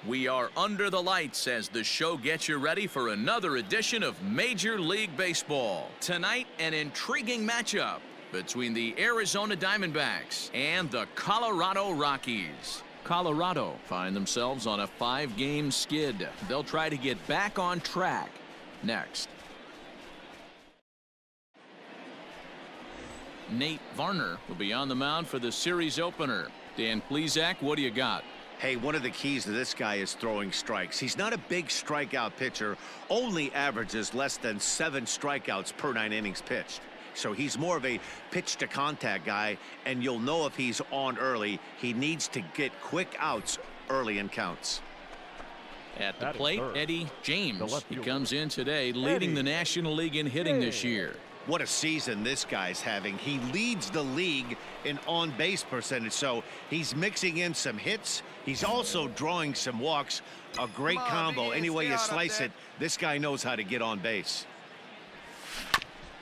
We are under the lights as the show gets you ready for another edition of Major League Baseball. Tonight, an intriguing matchup between the Arizona Diamondbacks and the Colorado Rockies. Colorado find themselves on a 5-game skid. They'll try to get back on track next. Nate Varner will be on the mound for the series opener. Dan Plesac, what do you got? Hey, one of the keys to this guy is throwing strikes. He's not a big strikeout pitcher, only averages less than 7 strikeouts per 9 innings pitched. So he's more of a pitch to contact guy, and you'll know if he's on early. He needs to get quick outs early in counts. At the plate, Eddie James. He comes in today leading the National League in hitting this year. What a season this guy's having. He leads the league in on-base percentage, so he's mixing in some hits. He's also drawing some walks. A great combo. Any way you slice it, this guy knows how to get on base.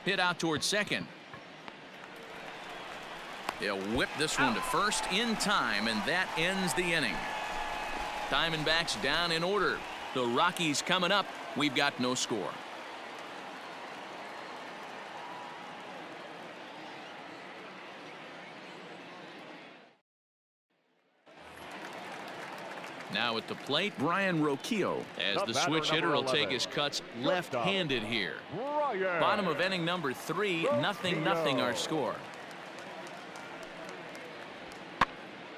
Hit out towards second. He'll whip this one to first in time, and that ends the inning. Diamondbacks down in order. The Rockies coming up. We've got no score. Now at the plate, Brian Rocchio, as the switch hitter will take his cuts left-handed here. Bottom of inning number 3, 0-0 our score.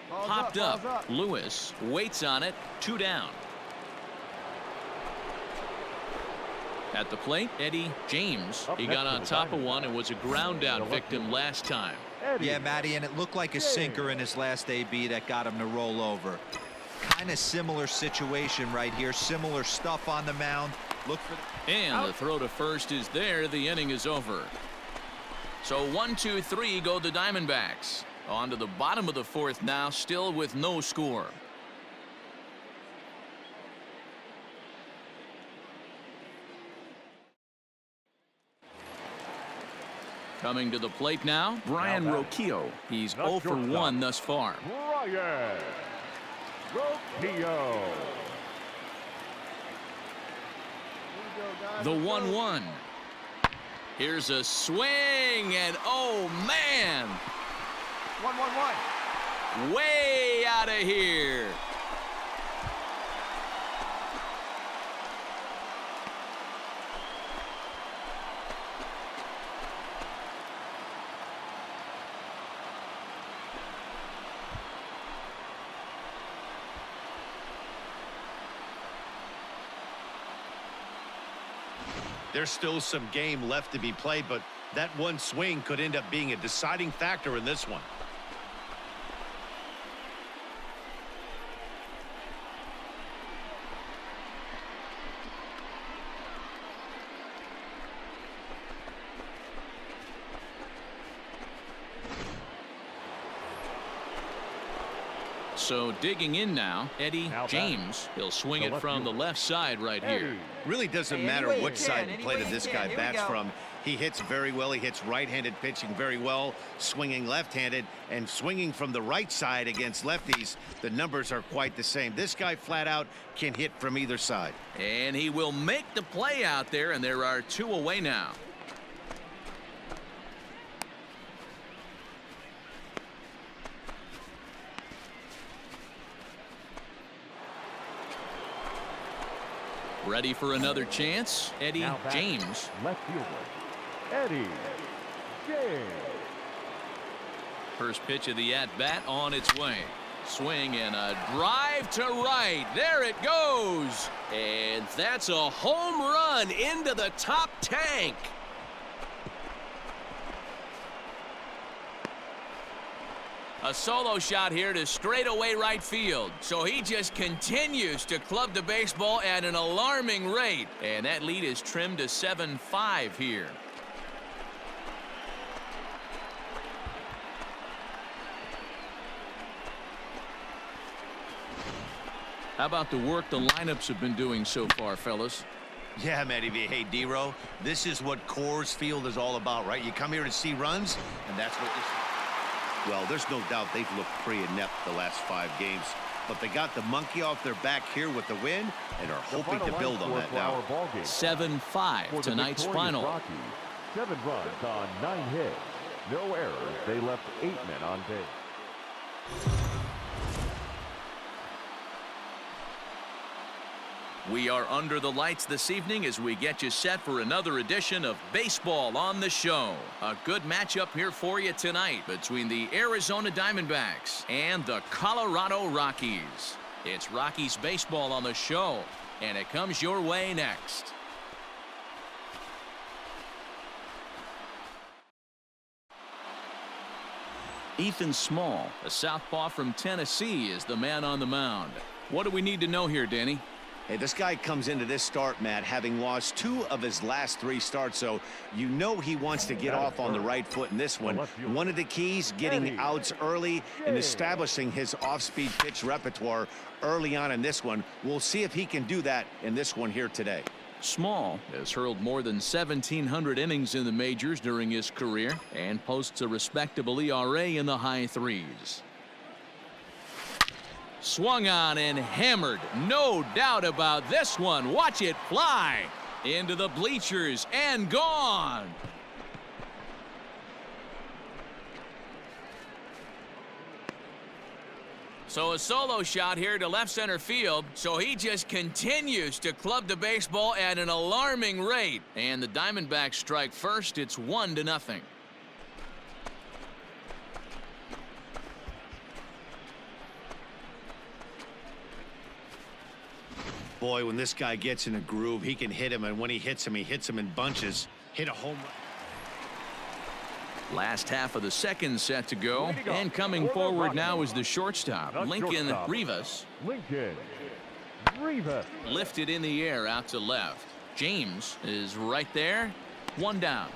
Popped up. Lewis waits on it, 2 down. At the plate, Eddie James. He got on top of one and was a ground out victim last time. Yeah, Matty, and it looked like a sinker in his last AB that got him to roll over. Kind of similar situation right here. Similar stuff on the mound. Look for and the throw to first is there. The inning is over. So 1-2-3 go the Diamondbacks. On to the bottom of the 4th now, still with no score. Coming to the plate now, Brian Rocchio. He's 0 for 1 thus far. Rocchio. The 1-1. Here's a swing, and oh man, 1-1-1. way out of here. There's still some game left to be played, but that one swing could end up being a deciding factor in this one. So digging in now, Eddie James. He'll swing it from the left side right here. Really doesn't matter what side of the plate this guy bats from. He hits very well. He hits right-handed pitching very well, swinging left-handed, and swinging from the right side against lefties. The numbers are quite the same. This guy flat out can hit from either side. And he will make the play out there, and there are 2 away now. Ready for another chance, Eddie James. Left fielder, Eddie James. First pitch of the at-bat on its way. Swing and a drive to right. There it goes. And that's a home run into the top tank. A solo shot here to straightaway right field. So he just continues to club the baseball at an alarming rate. And that lead is trimmed to 7-5 here. How about the work the lineups have been doing so far, fellas? Yeah, Matty V. Hey, D-Row, this is what Coors Field is all about, right? You come here to see runs, and that's what you see. Well, there's no doubt they've looked pretty inept the last 5 games. but they got the monkey off their back here with the win and are The hoping final to build line on score that for now. our ball game. 7-5 For the tonight's victorious final. Rockies, 7 runs on 9 hits. No errors. They left 8 men on base. We are under the lights this evening as we get you set for another edition of Baseball on the Show. A good matchup here for you tonight between the Arizona Diamondbacks and the Colorado Rockies. It's Rockies baseball on the show, and it comes your way next. Ethan Small, a southpaw from Tennessee, is the man on the mound. What do we need to know here, Danny? Hey, this guy comes into this start, Matt, having lost 2 of his last 3 starts, so you know he wants to get off on the right foot in this one. One of the keys, getting outs early and establishing his off-speed pitch repertoire early on in this one. We'll see if he can do that in this one here today. Small has hurled more than 1,700 innings in the majors during his career and posts a respectable ERA in the high 3s. Swung on and hammered. No doubt about this one. Watch it fly into the bleachers and gone. So a solo shot here to left center field. So he just continues to club the baseball at an alarming rate. And the Diamondbacks strike first. It's 1-0. Boy, when this guy gets in a groove, he can hit him, and when he hits him in bunches. Hit a home run. Last half of the second set to go, and coming forward now is the shortstop, Lincoln Rivas. Lincoln Rivas. Lifted in the air out to left. James is right there. 1 down.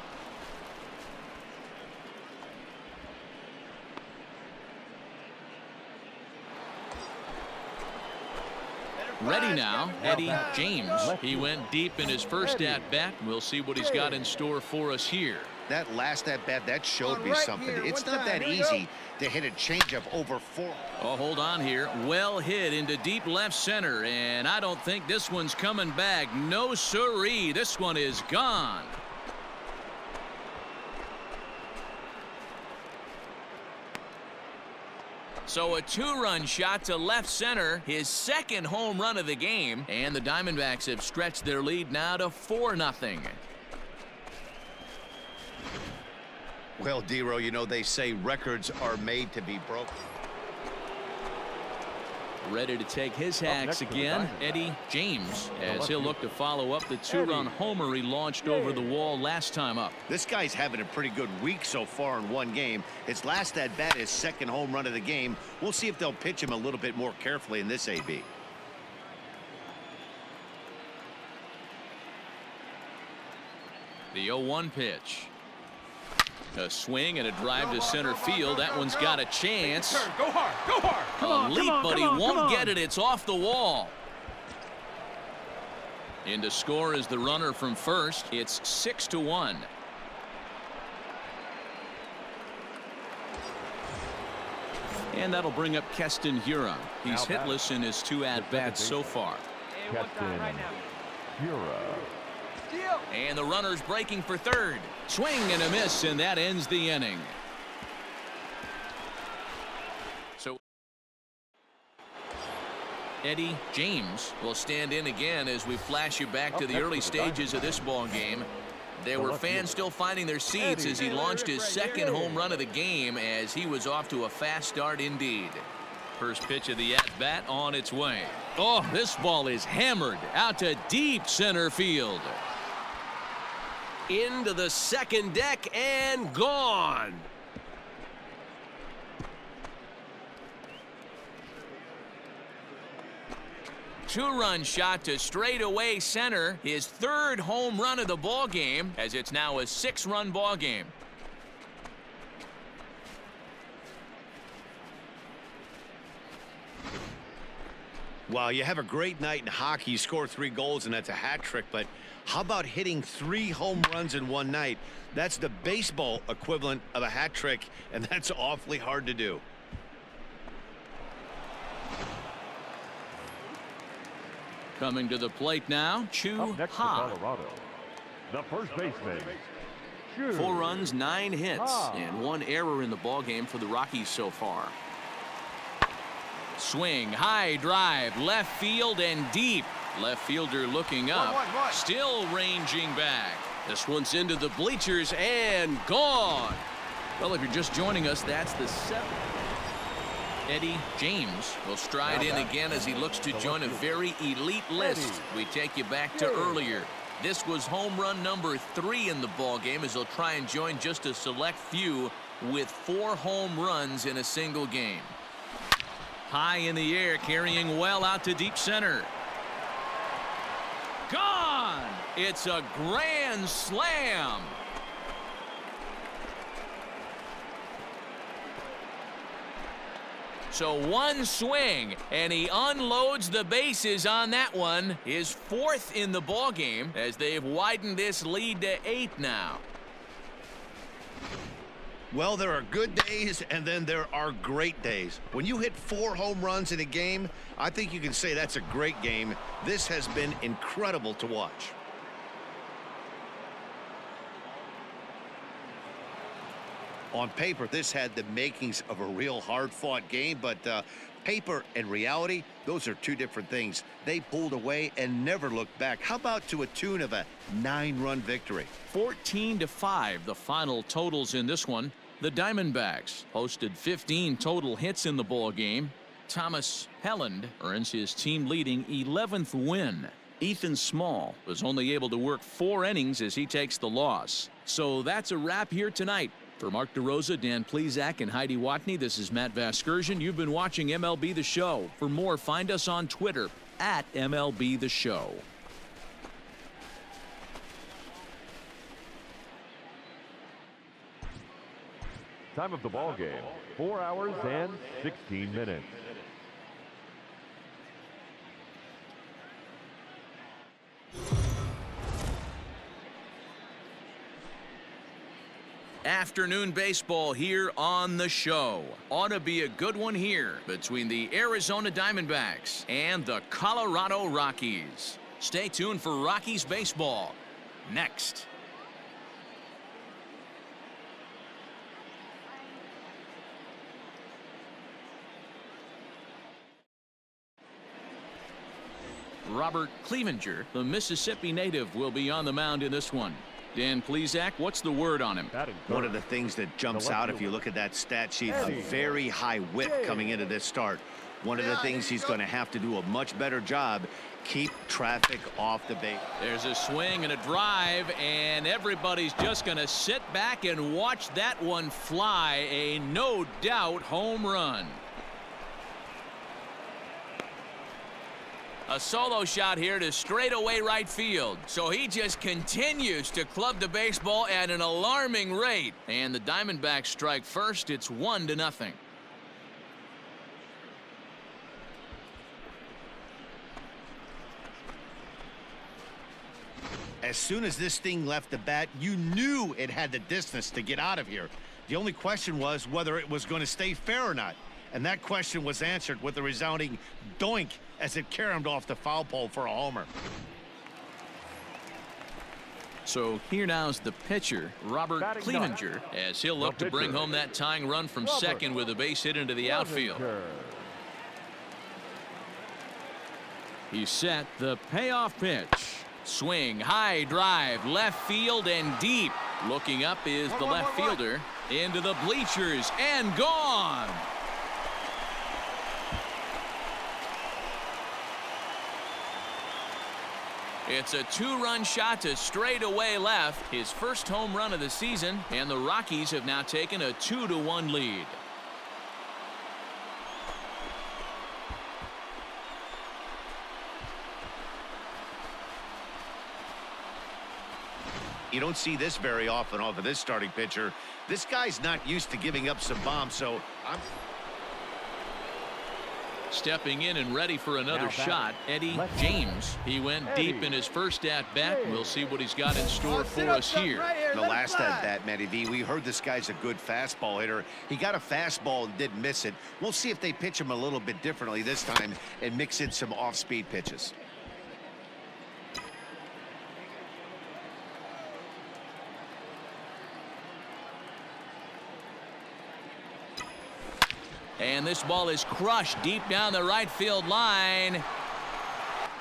Ready now, Eddie James. He went deep in his first at-bat. We'll see what he's got in store for us here. That last at-bat, that showed me something. It's not that easy to hit a changeup over 4. Oh, hold on here. Well hit into deep left center, and I don't think this one's coming back. No siree. This one is gone. So a 2-run shot to left center, his second home run of the game, and the Diamondbacks have stretched their lead now to 4-0. Well, Dero, you know they say records are made to be broken. Ready to take his hacks again, Eddie James, as he'll look to follow up the 2-run homer he launched over the wall last time up. This guy's having a pretty good week so far in one game. His last at-bat, his second home run of the game. We'll see if they'll pitch him a little bit more carefully in this AB. The 0-1 pitch. A swing and a drive to center field. That one's got a chance. Go hard, go hard. A leap, but he won't get it. It's off the wall. In to score is the runner from first. It's 6-1. And that'll bring up Keston Huron. He's hitless in his 2 at-bats so far. Keston Hura. And the runner's breaking for third. Swing and a miss, and that ends the inning. So Eddie James will stand in again as we flash you back to the early stages of this ball game. There were fans still finding their seats as he launched his second home run of the game, as he was off to a fast start indeed. First pitch of the at-bat on its way. Oh, this ball is hammered out to deep center field. Into the second deck and gone. Two-run shot to straightaway center, his third home run of the ball game, as it's now a 6-run ball game. Wow, you have a great night in hockey. You score 3 goals, and that's a hat trick. But how about hitting 3 home runs in one night? That's the baseball equivalent of a hat trick, and that's awfully hard to do. Coming to the plate now, Chu Up next to Ha. Colorado, the first baseman, 4 runs, 9 hits, Ah. and 1 error in the ballgame for the Rockies so far. Swing, high drive, left field and deep. Left fielder looking up, still ranging back. This one's into the bleachers and gone. Well, if you're just joining us, that's the 7th. Eddie James will stride in again as he looks to join a very elite list. We take you back to earlier. This was home run number 3 in the ballgame as he'll try and join just a select few with 4 home runs in a single game. High in the air, carrying well out to deep center. Gone! It's a grand slam. So one swing, and he unloads the bases on that one. His 4th in the ballgame as they've widened this lead to 8 now. Well, there are good days, and then there are great days. When you hit 4 home runs in a game, I think you can say that's a great game. This has been incredible to watch. On paper, this had the makings of a real hard-fought game, but paper and reality, those are 2 different things. They pulled away and never looked back. How about to a tune of a 9-run victory? 14-5, the final totals in this one. The Diamondbacks posted 15 total hits in the ball game. Thomas Helland earns his team-leading 11th win. Ethan Small was only able to work 4 innings as he takes the loss. So that's a wrap here tonight. For Mark DeRosa, Dan Plesac, and Heidi Watney, this is Matt Vasgersian. You've been watching MLB The Show. For more, find us on Twitter at MLB The Show. Time of the ball game, 4 hours and 16 minutes. Afternoon baseball here on the show. Ought to be a good one here between the Arizona Diamondbacks and the Colorado Rockies. Stay tuned for Rockies baseball next. Robert Clevenger, the Mississippi native, will be on the mound in this one. Dan Plesac, what's the word on him? One of the things that jumps out if you look at that stat sheet, a very high whip coming into this start. One of the things he's going to have to do a much better job, keep traffic off the base. There's a swing and a drive, and everybody's just going to sit back and watch that one fly. A no doubt home run. A solo shot here to straightaway right field. So he just continues to club the baseball at an alarming rate. And the Diamondbacks strike first. It's 1-0. As soon as this thing left the bat, you knew it had the distance to get out of here. The only question was whether it was going to stay fair or not. And that question was answered with a resounding doink as it caromed off the foul pole for a homer. So here now's the pitcher, Robert Clevenger, as he'll look to bring home that tying run from second with a base hit into the outfield. He's set, the payoff pitch. Swing, high drive, left field and deep. Looking up is the left fielder. Into the bleachers and gone. It's a 2-run shot to straightaway left, his first home run of the season, and the Rockies have now taken a 2-1 lead. You don't see this very often off of this starting pitcher. This guy's not used to giving up some bombs, so I'm stepping in and ready for another shot, Eddie James. He went deep in his first at-bat. We'll see what he's got in store for us here. The last at-bat, Matty V, we heard this guy's a good fastball hitter. He got a fastball and didn't miss it. We'll see if they pitch him a little bit differently this time and mix in some off-speed pitches. And this ball is crushed deep down the right field line.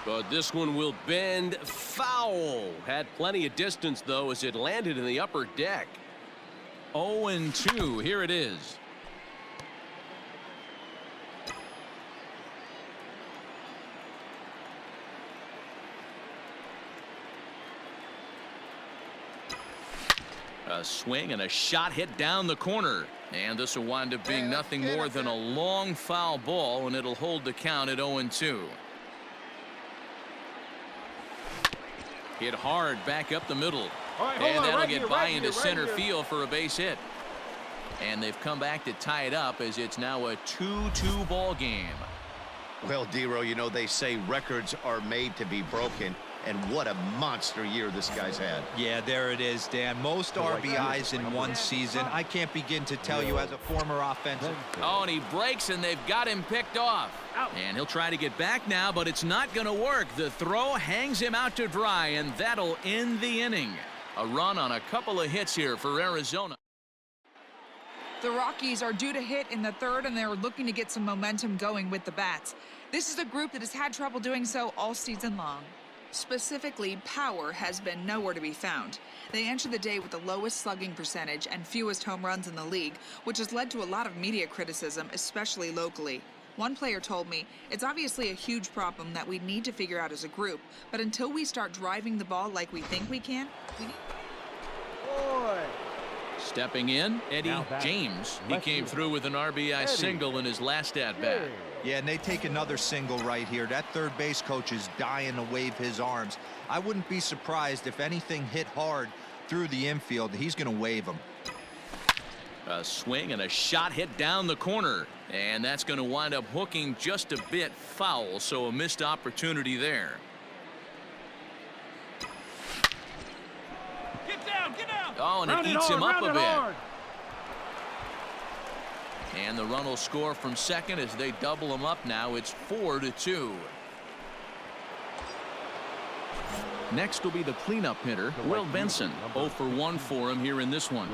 But this one will bend foul. Had plenty of distance, though, as it landed in the upper deck. 0-2. Here it is. A swing and a shot hit down the corner. And this will wind up being nothing more than a long foul ball, and it'll hold the count at 0-2. Hit hard back up the middle. And that'll get by into center field for a base hit. And they've come back to tie it up as it's now a 2-2 ball game. Well, D-Row, you know, they say records are made to be broken. And what a monster year this guy's had. Yeah, there it is, Dan. Most RBIs in one season. I can't begin to tell you as a former offensive. Oh, and he breaks, and they've got him picked off. And he'll try to get back now, but it's not going to work. The throw hangs him out to dry, and that'll end the inning. A run on a couple of hits here for Arizona. The Rockies are due to hit in the third, and they're looking to get some momentum going with the bats. This is a group that has had trouble doing so all season long. Specifically, power has been nowhere to be found. They entered the day with the lowest slugging percentage and fewest home runs in the league, which has led to a lot of media criticism, especially locally. One player told me, it's obviously a huge problem that we need to figure out as a group, but until we start driving the ball like we think we can, we need... Stepping in, Eddie James. He came through with an RBI single in his last at-bat. Yeah, and they take another single right here. That third base coach is dying to wave his arms. I wouldn't be surprised if anything hit hard through the infield. He's going to wave them. A swing and a shot hit down the corner. And that's going to wind up hooking just a bit foul, so a missed opportunity there. Get down, get down. Oh, and it eats him up a bit. And the run will score from second as they double him up now. It's 4-2. Next will be the cleanup hitter, Will Benson. 0 for 1 for him here in this one.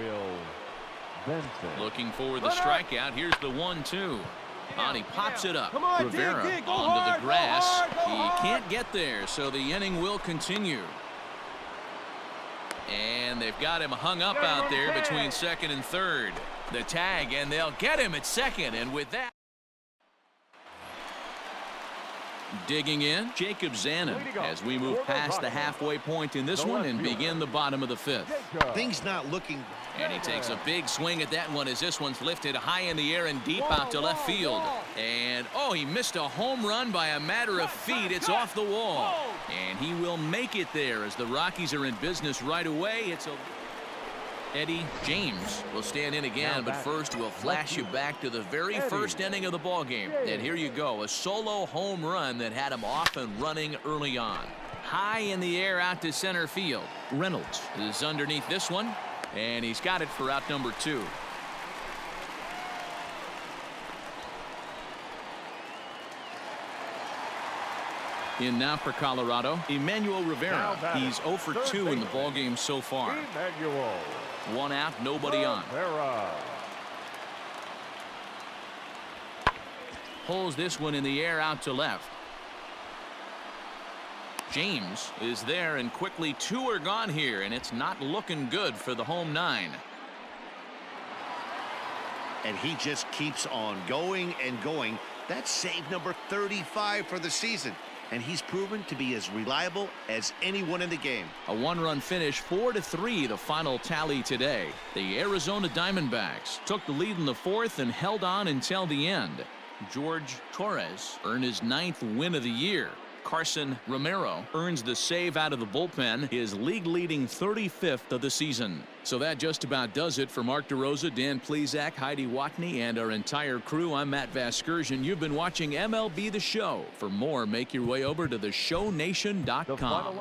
Looking for the strikeout. Here's the 1-2. And he pops it up. Rivera onto the grass. He can't get there, so the inning will continue. And they've got him hung up out there between second and third. The tag, and they'll get him at second. And with that, digging in, Jacob Zanin as we move past the halfway point in this one and begin the bottom of the fifth. Things not looking. And he takes a big swing at that one as this one's lifted high in the air and deep out to left field. And, oh, he missed a home run by a matter of feet. It's off the wall. And he will make it there as the Rockies are in business right away. It's a... Eddie James will stand in again, but first we'll flash you back to the very first inning of the ball game. And here you go, a solo home run that had him off and running early on. High in the air out to center field. Reynolds is underneath this one, and he's got it for out number 2. In now for Colorado, Emmanuel Rivera. He's 0 for 2 in the ballgame so far. One out, nobody on. Pulls this one in the air out to left. James is there, and quickly 2 are gone here, and it's not looking good for the home 9. And he just keeps on going and going. That's save number 35 for the season. And he's proven to be as reliable as anyone in the game. A 1-run finish, 4-3, the final tally today. The Arizona Diamondbacks took the lead in the 4th and held on until the end. George Torres earned his 9th win of the year. Carson Romero earns the save out of the bullpen, his league-leading 35th of the season. So that just about does it for Mark DeRosa, Dan Plesac, Heidi Watney, and our entire crew. I'm Matt Vasgersian. You've been watching MLB The Show. For more, make your way over to theshownation.com.